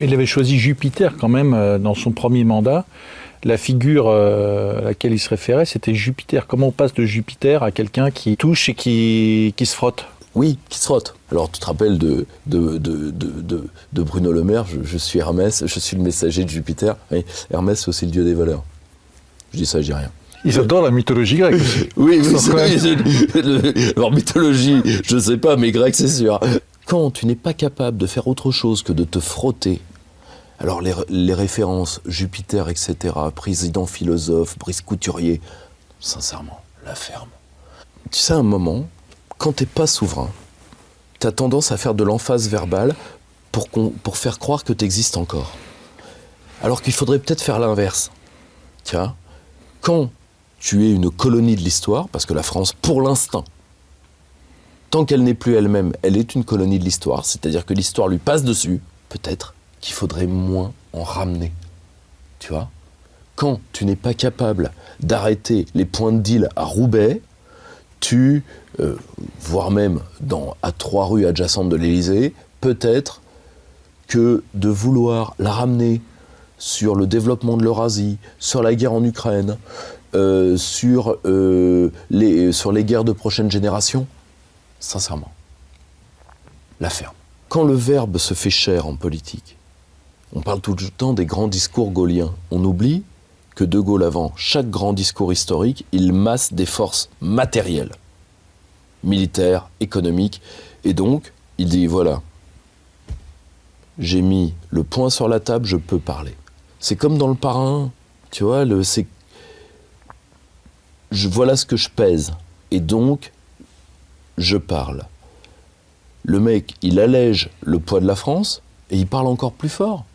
Il avait choisi Jupiter quand même dans son premier mandat. La figure à laquelle il se référait, c'était Jupiter. Comment on passe de Jupiter à quelqu'un qui touche et qui se frotte? Oui, qui se frotte. Alors, tu te rappelles de Bruno Le Maire, je suis Hermès, je suis le messager de Jupiter. Oui, Hermès, c'est aussi le dieu des voleurs. Je dis ça, je dis rien. Ils adorent la mythologie grecque aussi. Oui, alors mythologie, je sais pas, mais grec, c'est sûr. Quand tu n'es pas capable de faire autre chose que de te frotter, alors les références, Jupiter, etc., président philosophe, Brice Couturier, sincèrement, la ferme. Tu sais, à un moment, quand t'es pas souverain, t'as tendance à faire de l'emphase verbale pour faire croire que t'existes encore. Alors qu'il faudrait peut-être faire l'inverse. Tiens, quand tu es une colonie de l'histoire, parce que la France, pour l'instant, tant qu'elle n'est plus elle-même, elle est une colonie de l'histoire, c'est-à-dire que l'histoire lui passe dessus, peut-être qu'il faudrait moins en ramener. Tu vois ? Quand tu n'es pas capable d'arrêter les points de deal à Roubaix, voire même à 3 rues adjacentes de l'Élysée, peut-être que de vouloir la ramener sur le développement de l'Eurasie, sur la guerre en Ukraine, sur les guerres de prochaine génération, sincèrement, la ferme. Quand le verbe se fait cher en politique, on parle tout le temps des grands discours gaulliens. On oublie que De Gaulle, avant chaque grand discours historique, il masse des forces matérielles, militaires, économiques, et donc, il dit, voilà, j'ai mis le poing sur la table, je peux parler. C'est comme dans Le Parrain, tu vois, voilà ce que je pèse, et donc, je parle. Le mec, il allège le poids de la France, et il parle encore plus fort.